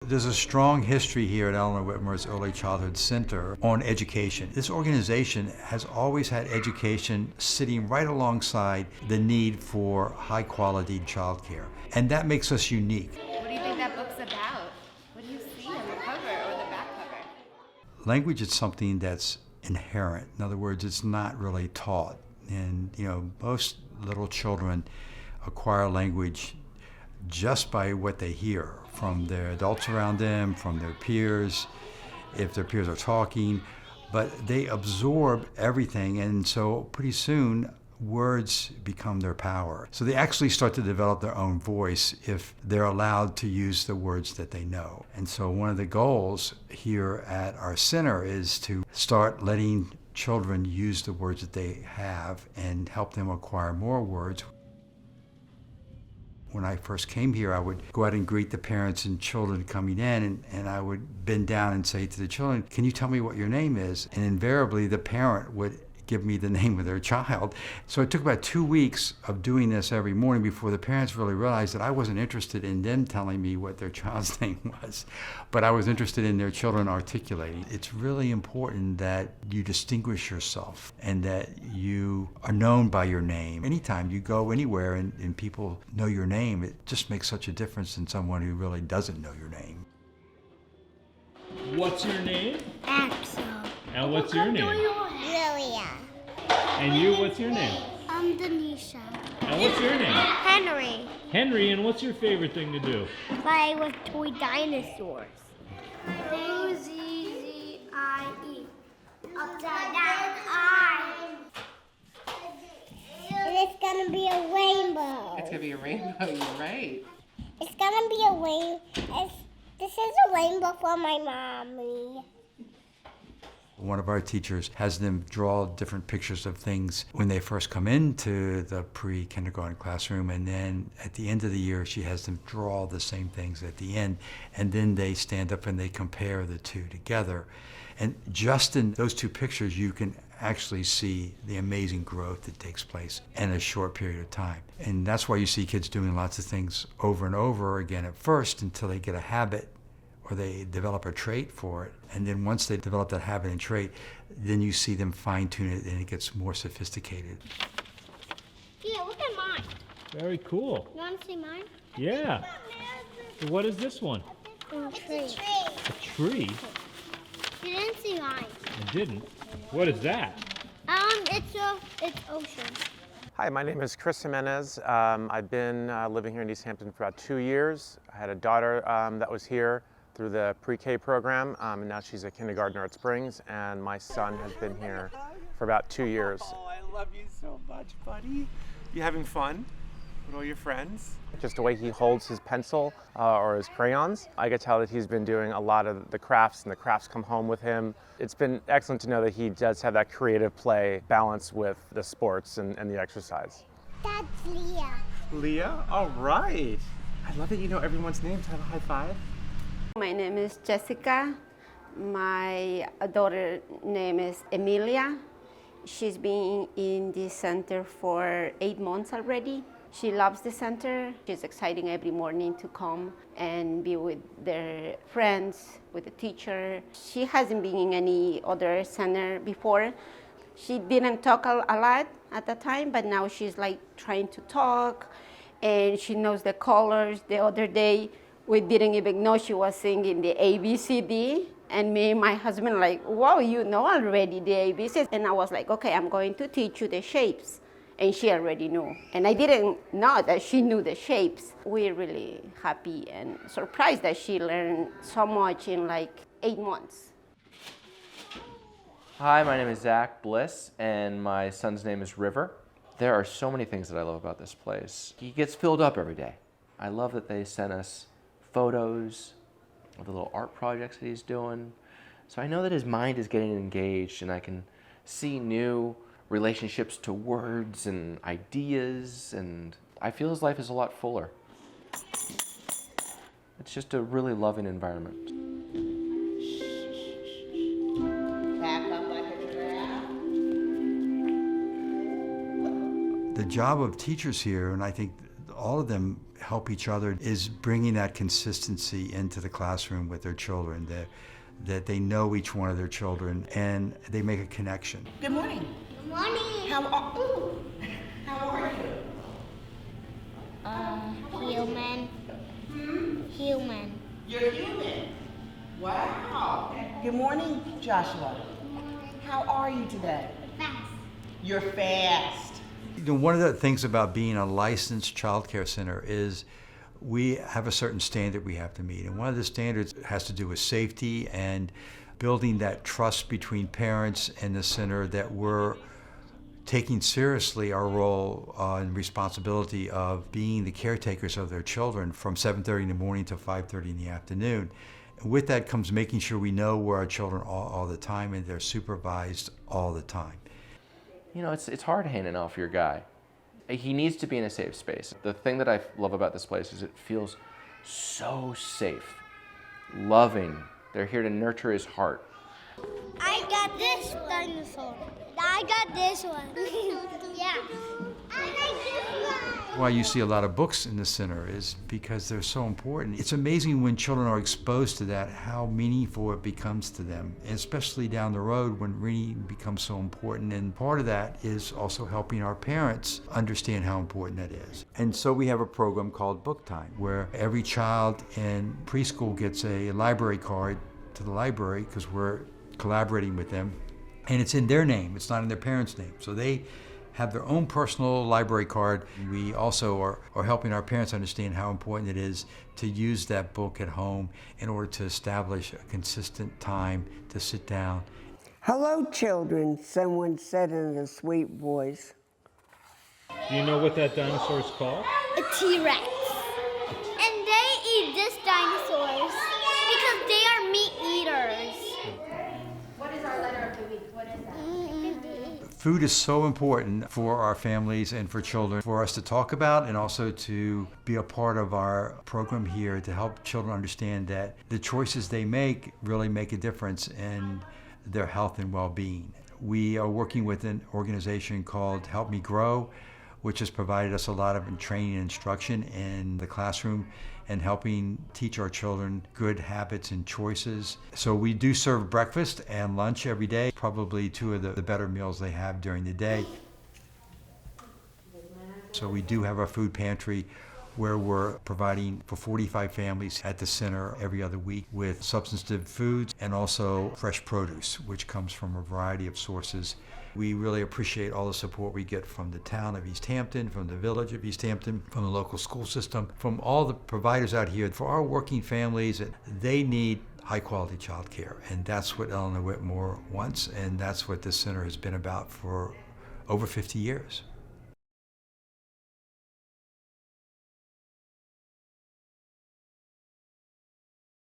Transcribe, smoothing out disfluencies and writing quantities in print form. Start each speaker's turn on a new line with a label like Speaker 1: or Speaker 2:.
Speaker 1: There's a strong history here at Eleanor Whitmer's Early Childhood Center on education. This organization has always had education sitting right alongside the need for high quality childcare. And that makes us unique.
Speaker 2: What do you think that book's about? What do you see on the cover or the back cover?
Speaker 1: Language is something that's inherent. In other words, it's not really taught. And, most little children acquire language just by what they hear from their adults around them, from their peers, if their peers are talking, but they absorb everything, and so pretty soon words become their power. So they actually start to develop their own voice if they're allowed to use the words that they know. And so one of the goals here at our center is to start letting children use the words that they have and help them acquire more words. When I first came here, I would go out and greet the parents and children coming in, and I would bend down and say to the children, "Can you tell me what your name is?" And invariably, the parent would give me the name of their child. So it took about 2 weeks of doing this every morning before the parents really realized that I wasn't interested in them telling me what their child's name was, but I was interested in their children articulating. It's really important that you distinguish yourself and that you are known by your name. Anytime you go anywhere and people know your name, it just makes such a difference than someone who really doesn't know your name.
Speaker 3: What's your name?
Speaker 4: Axel.
Speaker 3: And what's your name?
Speaker 4: Lilia.
Speaker 3: And you, what's your name?
Speaker 4: I'm Denisha.
Speaker 3: And what's your name?
Speaker 4: Henry.
Speaker 3: Henry, and what's your favorite thing to do?
Speaker 4: Play with toy dinosaurs. O-Z-Z-I-E. Upside down I. And it's gonna be a rainbow.
Speaker 5: It's gonna be a rainbow, you're right.
Speaker 4: It's gonna be a rainbow. This is a rainbow for my mommy.
Speaker 1: One of our teachers has them draw different pictures of things when they first come into the pre-kindergarten classroom, and then at the end of the year she has them draw the same things at the end, and then they stand up and they compare the two together. And just in those two pictures you can actually see the amazing growth that takes place in a short period of time. And that's why you see kids doing lots of things over and over again at first until they get a habit or they develop a trait for it. And then once they develop that habit and trait, then you see them fine-tune it and it gets more sophisticated.
Speaker 4: Yeah, look at mine.
Speaker 3: Very cool.
Speaker 4: You want to see mine?
Speaker 3: Yeah. So what is this one?
Speaker 4: A tree.
Speaker 3: A tree?
Speaker 4: You didn't see mine.
Speaker 3: I didn't. What is that?
Speaker 4: It's ocean.
Speaker 6: Hi, my name is Chris Jimenez. I've been living here in East Hampton for about 2 years. I had a daughter that was here through the pre-K program, and now she's a kindergartner at Springs, and my son has been here for about 2 years.
Speaker 7: Oh, I love you so much, buddy. You having fun with all your friends?
Speaker 6: Just the way he holds his pencil or his crayons, I could tell that he's been doing a lot of the crafts, and the crafts come home with him. It's been excellent to know that he does have that creative play balance with the sports and the exercise.
Speaker 4: That's Leah.
Speaker 7: Leah? All right. I love that you know everyone's names. Have a high five.
Speaker 8: My name is Jessica. My daughter's name is Emilia. She's been in this center for 8 months already. She loves the center. She's excited every morning to come and be with their friends, with the teacher. She hasn't been in any other center before. She didn't talk a lot at the time, but now she's like trying to talk, and she knows the colors. The other day, we didn't even know she was singing the ABCD, and me and my husband like, wow, you know already the ABCs. And I was like, okay, I'm going to teach you the shapes. And she already knew. And I didn't know that she knew the shapes. We're really happy and surprised that she learned so much in like 8 months.
Speaker 9: Hi, my name is Zach Bliss, and my son's name is River. There are so many things that I love about this place. He gets filled up every day. I love that they sent us photos of the little art projects that he's doing. So I know that his mind is getting engaged, and I can see new relationships to words and ideas, and I feel his life is a lot fuller. It's just a really loving environment.
Speaker 1: The job of teachers here, and I think all of them help each other is bringing that consistency into the classroom with their children, that they know each one of their children and they make a connection.
Speaker 5: Good morning.
Speaker 4: Good morning.
Speaker 5: How are you?
Speaker 4: Human. Human.
Speaker 5: You're human. Wow. Good morning, Joshua. How are you today?
Speaker 4: Fast.
Speaker 5: You're fast.
Speaker 1: You know, one of the things about being a licensed child care center is we have a certain standard we have to meet. And one of the standards has to do with safety and building that trust between parents and the center, that we're taking seriously our role and responsibility of being the caretakers of their children from 7:30 in the morning to 5:30 in the afternoon. And with that comes making sure we know where our children are all the time and they're supervised all the time.
Speaker 9: You know, it's hard handing off your guy. He needs to be in a safe space. The thing that I love about this place is it feels so safe, loving. They're here to nurture his heart.
Speaker 4: I got this dinosaur. I got this one. Yeah. I like this one.
Speaker 1: Why you see a lot of books in the center is because they're so important. It's amazing when children are exposed to that, how meaningful it becomes to them, and especially down the road when reading becomes so important. And part of that is also helping our parents understand how important that is. And so we have a program called Book Time, where every child in preschool gets a library card to the library because we're collaborating with them. And it's in their name, it's not in their parents' name. So they have their own personal library card. We also are helping our parents understand how important it is to use that book at home in order to establish a consistent time to sit down.
Speaker 10: Hello, children, someone said in a sweet voice.
Speaker 3: Do you know what that dinosaur is called?
Speaker 4: A T-Rex. And they eat these dinosaurs because they are meat eaters.
Speaker 2: What is our letter of the week? What is that?
Speaker 1: Food is so important for our families and for children, for us to talk about and also to be a part of our program here to help children understand that the choices they make really make a difference in their health and well-being. We are working with an organization called Help Me Grow, which has provided us a lot of training and instruction in the classroom and helping teach our children good habits and choices. So we do serve breakfast and lunch every day, probably two of the better meals they have during the day. So we do have our food pantry where we're providing for 45 families at the center every other week with substantive foods and also fresh produce, which comes from a variety of sources. We really appreciate all the support we get from the town of East Hampton, from the village of East Hampton, from the local school system, from all the providers out here. For our working families, they need high-quality child care, and that's what Eleanor Whitmore wants, and that's what this center has been about for over 50 years.